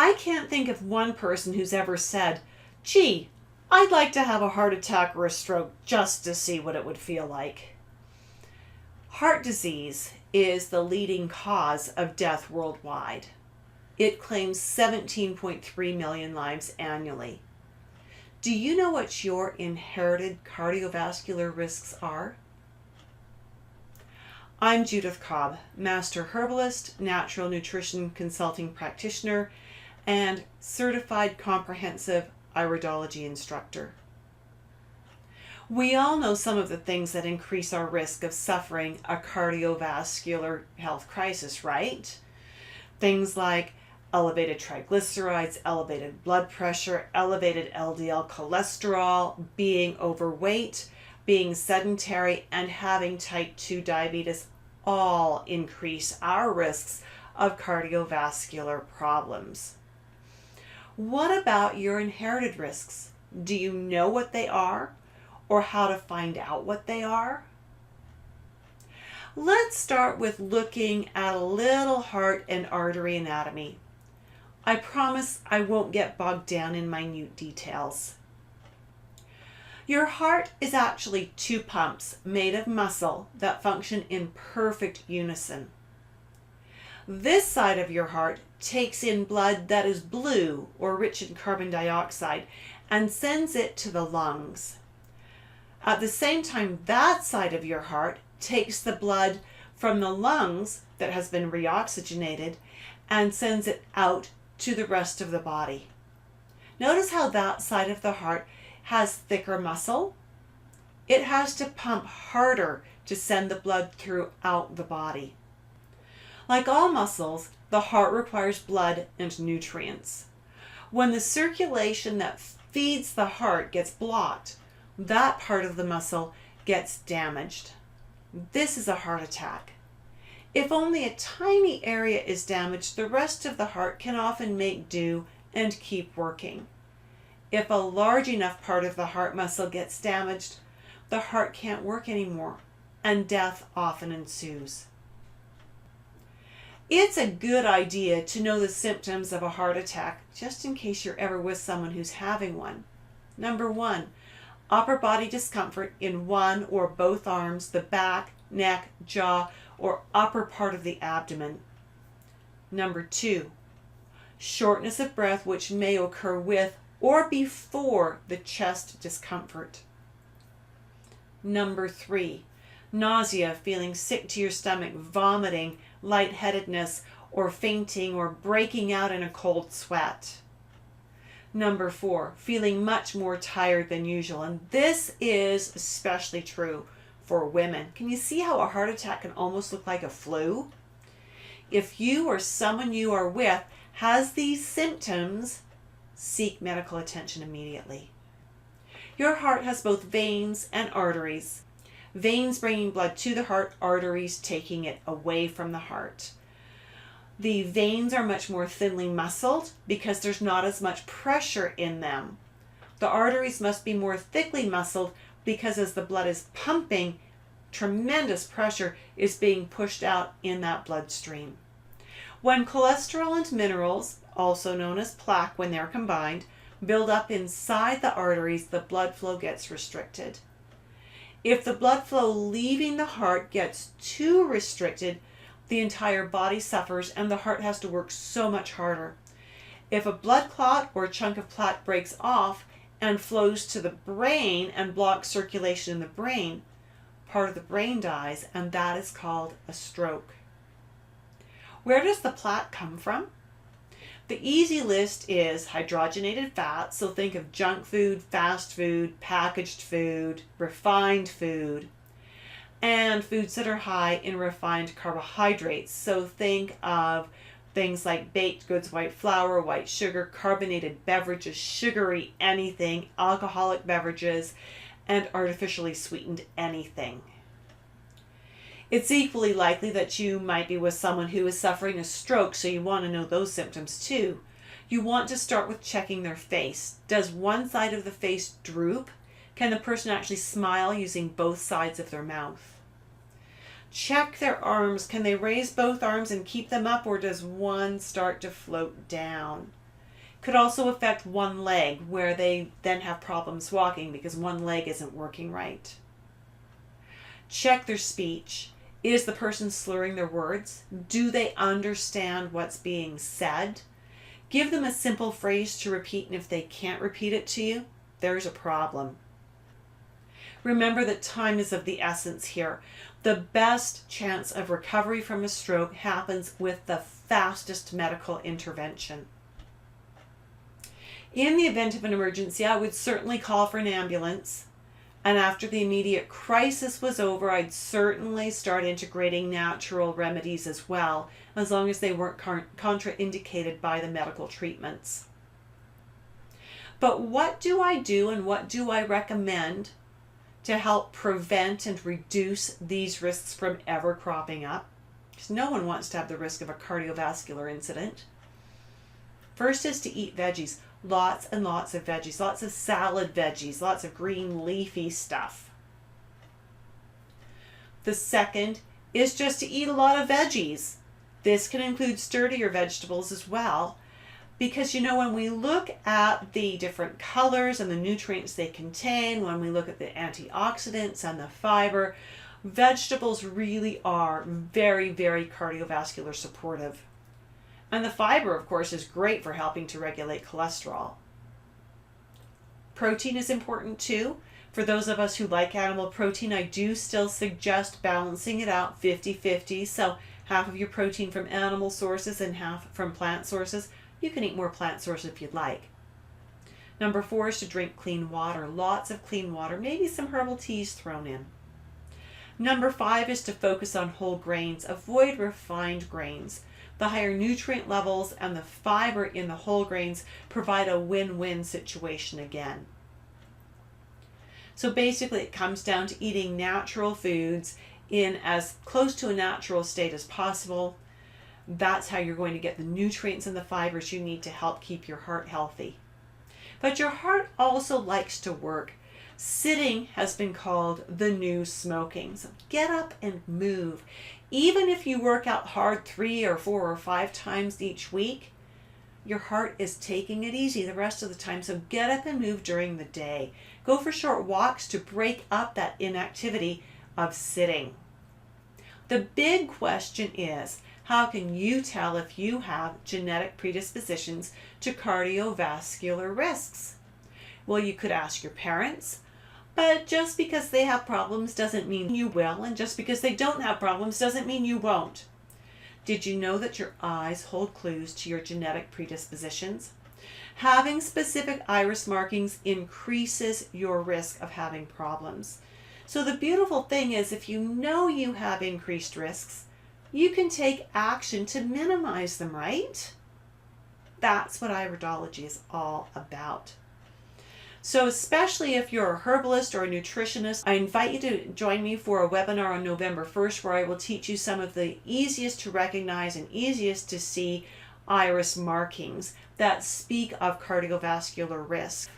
I can't think of one person who's ever said, "Gee, I'd like to have a heart attack or a stroke just to see what it would feel like." Heart disease is the leading cause of death worldwide. It claims 17.3 million lives annually. Do you know what your inherited cardiovascular risks are? I'm Judith Cobb, Master Herbalist, Natural Nutrition Consulting Practitioner, and Certified Comprehensive Iridology Instructor. We all know some of the things that increase our risk of suffering a cardiovascular health crisis, right? Things like elevated triglycerides, elevated blood pressure, elevated LDL cholesterol, being overweight, being sedentary, and having type 2 diabetes all increase our risks of cardiovascular problems. What about your inherited risks? Do you know what they are or how to find out what they are? Let's start with looking at a little heart and artery anatomy. I promise I won't get bogged down in minute details. Your heart is actually two pumps made of muscle that function in perfect unison. This side of your heart takes in blood that is blue or rich in carbon dioxide and sends it to the lungs. At the same time, that side of your heart takes the blood from the lungs that has been reoxygenated and sends it out to the rest of the body. Notice how that side of the heart has thicker muscle. It has to pump harder to send the blood throughout the body. Like all muscles, the heart requires blood and nutrients. When the circulation that feeds the heart gets blocked, that part of the muscle gets damaged. This is a heart attack. If only a tiny area is damaged, the rest of the heart can often make do and keep working. If a large enough part of the heart muscle gets damaged, the heart can't work anymore, and death often ensues. It's a good idea to know the symptoms of a heart attack, just in case you're ever with someone who's having one. Number 1, upper body discomfort in one or both arms, the back, neck, jaw, or upper part of the abdomen. Number 2, shortness of breath, which may occur with or before the chest discomfort. Number 3, nausea, feeling sick to your stomach, vomiting, lightheadedness, or fainting, or breaking out in a cold sweat. Number 4, feeling much more tired than usual, and this is especially true for women. Can you see how a heart attack can almost look like a flu? If you or someone you are with has these symptoms, seek medical attention immediately. Your heart has both veins and arteries. Veins bringing blood to the heart, arteries taking it away from the heart. The veins are much more thinly muscled because there's not as much pressure in them. The arteries must be more thickly muscled because as the blood is pumping, tremendous pressure is being pushed out in that bloodstream. When cholesterol and minerals, also known as plaque when they're combined, build up inside the arteries, the blood flow gets restricted. If the blood flow leaving the heart gets too restricted, the entire body suffers and the heart has to work so much harder. If a blood clot or a chunk of plaque breaks off and flows to the brain and blocks circulation in the brain, part of the brain dies, and that is called a stroke. Where does the plaque come from? The easy list is hydrogenated fat, so think of junk food, fast food, packaged food, refined food, and foods that are high in refined carbohydrates. So think of things like baked goods, white flour, white sugar, carbonated beverages, sugary anything, alcoholic beverages, and artificially sweetened anything. It's equally likely that you might be with someone who is suffering a stroke, so you want to know those symptoms too. You want to start with checking their face. Does one side of the face droop? Can the person actually smile using both sides of their mouth? Check their arms. Can they raise both arms and keep them up, or does one start to float down? Could also affect one leg, where they then have problems walking because one leg isn't working right. Check their speech. Is the person slurring their words? Do they understand what's being said? Give them a simple phrase to repeat, and if they can't repeat it to you, there's a problem. Remember that time is of the essence here. The best chance of recovery from a stroke happens with the fastest medical intervention. In the event of an emergency, I would certainly call for an ambulance. And after the immediate crisis was over, I'd certainly start integrating natural remedies as well, as long as they weren't contraindicated by the medical treatments. But what do I do and what do I recommend to help prevent and reduce these risks from ever cropping up? Because no one wants to have the risk of a cardiovascular incident. First is to eat veggies. Lots and lots of veggies, lots of salad veggies, lots of green leafy stuff. The second is just to eat a lot of veggies. This can include sturdier vegetables as well, because when we look at the different colors and the nutrients they contain, when we look at the antioxidants and the fiber, vegetables really are very, very cardiovascular supportive. And the fiber, of course, is great for helping to regulate cholesterol. Protein is important too. For those of us who like animal protein, I do still suggest balancing it out 50-50. So half of your protein from animal sources and half from plant sources. You can eat more plant sources if you'd like. Number 4 is to drink clean water. Lots of clean water, maybe some herbal teas thrown in. Number 5 is to focus on whole grains. Avoid refined grains. The higher nutrient levels and the fiber in the whole grains provide a win-win situation again. So basically it comes down to eating natural foods in as close to a natural state as possible. That's how you're going to get the nutrients and the fibers you need to help keep your heart healthy. But your heart also likes to work. Sitting has been called the new smoking. So get up and move. Even if you work out hard 3 or 4 or 5 times each week, your heart is taking it easy the rest of the time. So get up and move during the day. Go for short walks to break up that inactivity of sitting. The big question is, how can you tell if you have genetic predispositions to cardiovascular risks? Well, you could ask your parents. But just because they have problems doesn't mean you will, and just because they don't have problems doesn't mean you won't. Did you know that your eyes hold clues to your genetic predispositions? Having specific iris markings increases your risk of having problems. So the beautiful thing is, if you know you have increased risks, you can take action to minimize them, right? That's what iridology is all about. So especially if you're a herbalist or a nutritionist, I invite you to join me for a webinar on November 1st where I will teach you some of the easiest to recognize and easiest to see iris markings that speak of cardiovascular risk.